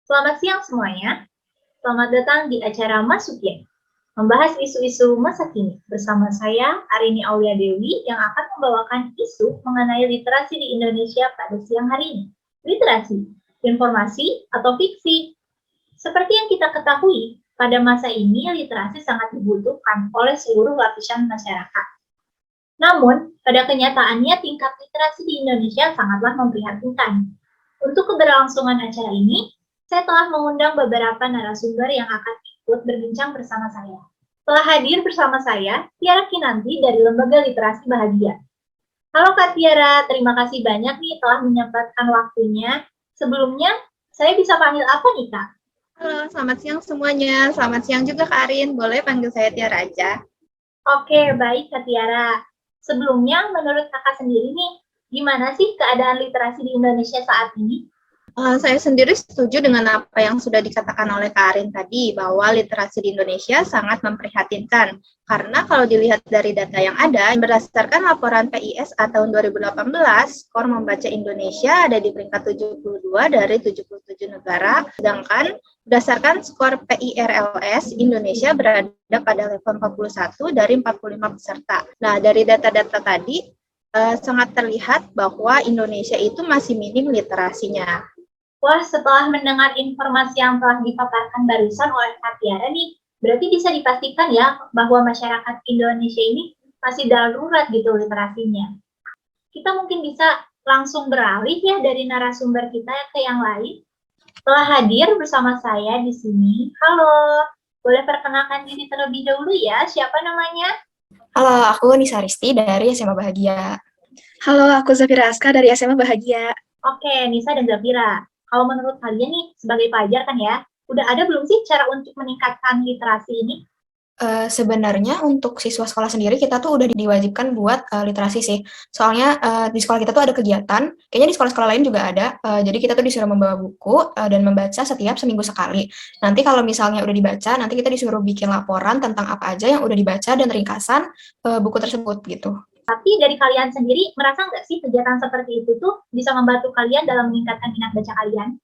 Selamat siang semuanya. Selamat datang di acara Masukin, membahas isu-isu masa kini bersama saya Arini Aulia Dewi yang akan membawakan isu mengenai literasi di Indonesia pada siang hari ini. Literasi, informasi atau fiksi. Seperti yang kita ketahui, pada masa ini literasi sangat dibutuhkan oleh seluruh lapisan masyarakat. Namun, pada kenyataannya tingkat literasi di Indonesia sangatlah memprihatinkan. Untuk keberlangsungan acara ini, saya telah mengundang beberapa narasumber yang akan ikut berbincang bersama saya. Telah hadir bersama saya, Tiara Kinanti dari Lembaga Literasi Bahagia. Halo Kak Tiara, terima kasih banyak nih telah menyempatkan waktunya. Sebelumnya, saya bisa panggil apa nih Kak? Halo, selamat siang semuanya. Selamat siang juga Kak Arin. Boleh panggil saya Tiara aja. Oke, baik Kak Tiara. Sebelumnya, menurut Kakak sendiri nih, gimana sih keadaan literasi di Indonesia saat ini? Saya sendiri setuju dengan apa yang sudah dikatakan oleh Kak Arin tadi, bahwa literasi di Indonesia sangat memprihatinkan. Karena kalau dilihat dari data yang ada, berdasarkan laporan PIS tahun 2018, skor membaca Indonesia ada di peringkat 72 dari 77 negara, sedangkan berdasarkan skor PIRLS, Indonesia berada pada level 41 dari 45 peserta. Nah, dari data-data tadi, sangat terlihat bahwa Indonesia itu masih minim literasinya. Wah, setelah mendengar informasi yang telah dipaparkan barusan oleh Kak Tiara nih, berarti bisa dipastikan ya bahwa masyarakat Indonesia ini masih darurat gitu literasinya. Kita mungkin bisa langsung beralih ya dari narasumber kita ke yang lain. Telah hadir bersama saya di sini. Halo, boleh perkenalkan diri terlebih dahulu ya, siapa namanya? Halo, aku Nisa Risti dari SMA Bahagia. Halo, aku Zafira Aska dari SMA Bahagia. Oke, Nisa dan Zafira. Kalau menurut kalian nih, sebagai pelajar kan ya, udah ada belum sih cara untuk meningkatkan literasi ini? Sebenarnya untuk siswa sekolah sendiri kita tuh udah diwajibkan buat literasi sih. Soalnya di sekolah kita tuh ada kegiatan, kayaknya di sekolah-sekolah lain juga ada. Jadi kita tuh disuruh membawa buku dan membaca setiap seminggu sekali. Nanti kalau misalnya udah dibaca, nanti kita disuruh bikin laporan tentang apa aja yang udah dibaca dan ringkasan buku tersebut gitu. Tapi dari kalian sendiri, merasa nggak sih kegiatan seperti itu tuh bisa membantu kalian dalam meningkatkan minat baca kalian?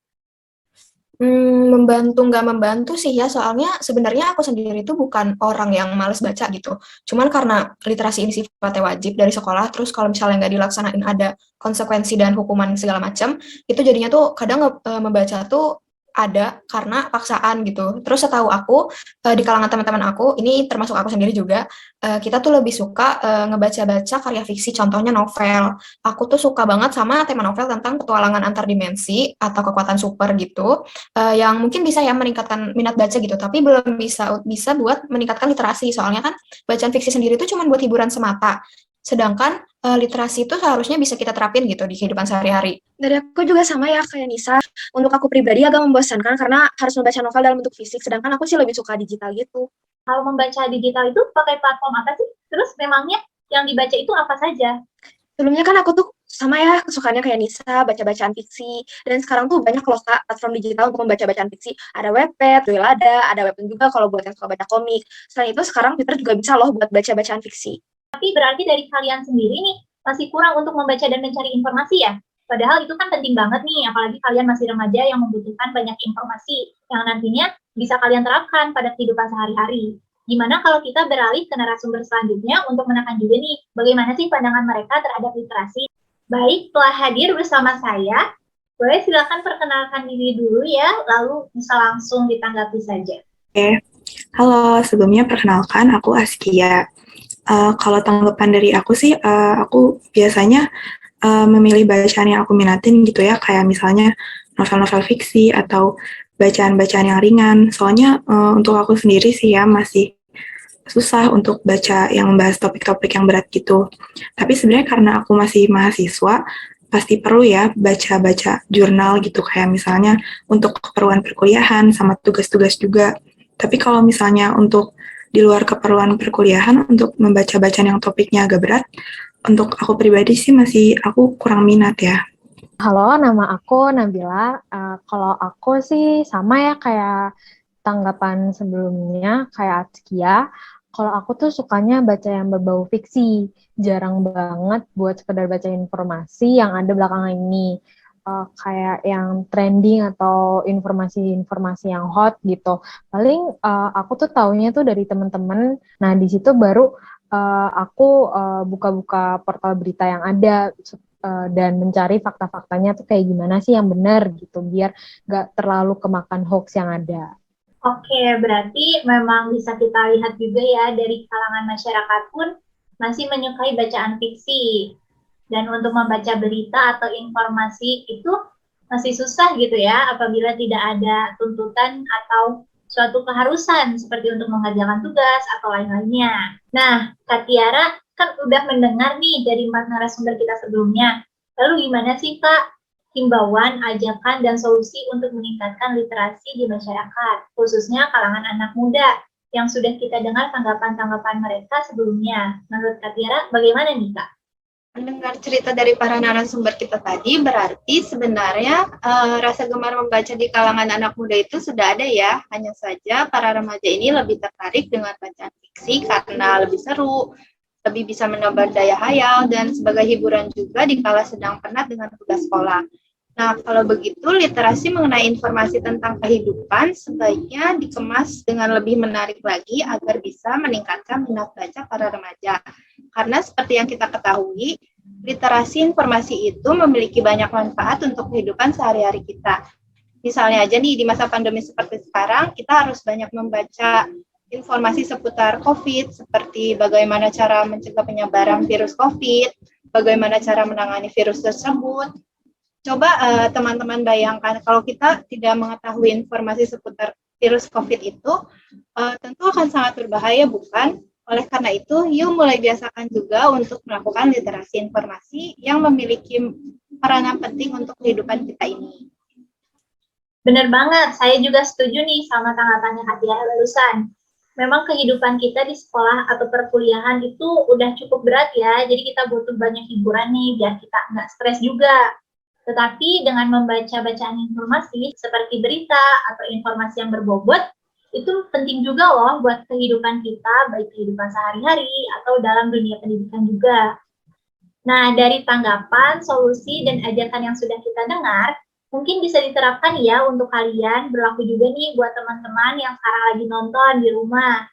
Membantu nggak membantu sih ya, soalnya sebenarnya aku sendiri itu bukan orang yang males baca gitu. Cuman karena literasi ini sifatnya wajib dari sekolah, terus kalau misalnya nggak dilaksanain ada konsekuensi dan hukuman segala macam, itu jadinya tuh kadang membaca tuh ada karena paksaan gitu. Terus setahu aku, di kalangan teman-teman aku, ini termasuk aku sendiri juga, kita tuh lebih suka ngebaca-baca karya fiksi, contohnya novel. Aku tuh suka banget sama tema novel tentang petualangan antar dimensi atau kekuatan super gitu yang mungkin bisa ya meningkatkan minat baca gitu, tapi belum bisa bisa buat meningkatkan literasi. Soalnya kan bacaan fiksi sendiri itu cuma buat hiburan semata. Sedangkan literasi itu seharusnya bisa kita terapin gitu di kehidupan sehari-hari. Dari aku juga sama ya kayak Nisa. Untuk aku pribadi agak membosankan karena harus membaca novel dalam bentuk fisik, sedangkan aku sih lebih suka digital gitu. Kalau membaca digital itu pakai platform apa sih? Terus memangnya yang dibaca itu apa saja? Sebelumnya kan aku tuh sama ya kesukaannya kayak Nisa, baca-bacaan fiksi. Dan sekarang tuh banyak loh Kak platform digital untuk membaca bacaan fiksi. Ada Wattpad, Duel ada Webtoon juga kalau buat yang suka baca komik. Selain itu sekarang Twitter juga bisa loh buat baca bacaan fiksi. Tapi berarti dari kalian sendiri nih, masih kurang untuk membaca dan mencari informasi ya? Padahal itu kan penting banget nih, apalagi kalian masih remaja yang membutuhkan banyak informasi yang nantinya bisa kalian terapkan pada kehidupan sehari-hari. Gimana kalau kita beralih ke narasumber selanjutnya untuk menekan juga nih, bagaimana sih pandangan mereka terhadap literasi? Baik, telah hadir bersama saya. Boleh silakan perkenalkan diri dulu ya, lalu bisa langsung ditanggapi saja. Oke, halo, sebelumnya perkenalkan aku Askia. Kalau tanggapan dari aku sih, aku biasanya memilih bacaan yang aku minatin gitu ya, kayak misalnya novel-novel fiksi atau bacaan-bacaan yang ringan. Soalnya untuk aku sendiri sih ya masih susah untuk baca yang membahas topik-topik yang berat gitu. Tapi sebenarnya karena aku masih mahasiswa, pasti perlu ya baca-baca jurnal gitu, kayak misalnya untuk keperluan perkuliahan sama tugas-tugas juga. Tapi kalau misalnya untuk di luar keperluan perkuliahan, untuk membaca bacaan yang topiknya agak berat, untuk aku pribadi sih masih aku kurang minat ya. Halo, nama aku Nabila. Kalau aku sih sama ya kayak tanggapan sebelumnya, kayak Atskia. Kalau aku tuh sukanya baca yang berbau fiksi. Jarang banget buat sekedar baca informasi yang ada belakangan ini. kayak yang trending atau informasi-informasi yang hot gitu. Paling aku tuh taunya tuh dari teman-teman. Nah, di situ baru aku buka-buka portal berita yang ada dan mencari fakta-faktanya tuh kayak gimana sih yang benar gitu, biar nggak terlalu kemakan hoax yang ada. Oke, berarti memang bisa kita lihat juga ya dari kalangan masyarakat pun masih menyukai bacaan fiksi. Dan untuk membaca berita atau informasi itu masih susah gitu ya apabila tidak ada tuntutan atau suatu keharusan seperti untuk mengerjakan tugas atau lain-lainnya. Nah, Kak Tiara kan udah mendengar nih dari narasumber kita sebelumnya. Lalu gimana sih Kak himbauan, ajakan, dan solusi untuk meningkatkan literasi di masyarakat, khususnya kalangan anak muda yang sudah kita dengar tanggapan-tanggapan mereka sebelumnya. Menurut Kak Tiara, bagaimana nih Kak? Mendengar cerita dari para narasumber kita tadi, berarti sebenarnya rasa gemar membaca di kalangan anak muda itu sudah ada ya. Hanya saja para remaja ini lebih tertarik dengan bacaan fiksi karena lebih seru, lebih bisa menambah daya hayal, dan sebagai hiburan juga dikala sedang penat dengan tugas sekolah. Nah, kalau begitu, literasi mengenai informasi tentang kehidupan sebaiknya dikemas dengan lebih menarik lagi agar bisa meningkatkan minat baca para remaja. Karena seperti yang kita ketahui, literasi informasi itu memiliki banyak manfaat untuk kehidupan sehari-hari kita. Misalnya aja nih, di masa pandemi seperti sekarang, kita harus banyak membaca informasi seputar COVID, seperti bagaimana cara mencegah penyebaran virus COVID, bagaimana cara menangani virus tersebut. Coba teman-teman bayangkan kalau kita tidak mengetahui informasi seputar virus COVID itu, tentu akan sangat berbahaya, bukan? Oleh karena itu, yuk mulai biasakan juga untuk melakukan literasi informasi yang memiliki peranan penting untuk kehidupan kita ini. Benar banget, saya juga setuju nih sama tanggapannya Kak Tiara barusan. Memang kehidupan kita di sekolah atau perkuliahan itu udah cukup berat ya, jadi kita butuh banyak hiburan nih biar kita nggak stres juga. Tetapi dengan membaca bacaan informasi seperti berita atau informasi yang berbobot, itu penting juga loh buat kehidupan kita, baik kehidupan sehari-hari atau dalam dunia pendidikan juga. Nah, dari tanggapan, solusi, dan ajakan yang sudah kita dengar, mungkin bisa diterapkan ya untuk kalian, berlaku juga nih buat teman-teman yang sekarang lagi nonton di rumah.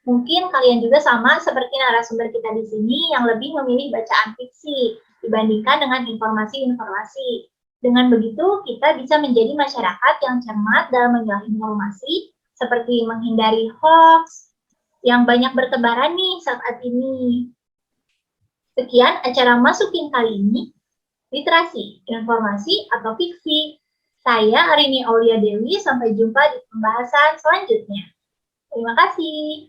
Mungkin kalian juga sama seperti narasumber kita di sini yang lebih memilih bacaan fiksi dibandingkan dengan informasi-informasi. Dengan begitu, kita bisa menjadi masyarakat yang cermat dalam memilah informasi, seperti menghindari hoax yang banyak bertebaran nih saat ini. Sekian acara Masukin kali ini, literasi, informasi, atau fiksi. Saya Arini Aulia Dewi, sampai jumpa di pembahasan selanjutnya. Terima kasih.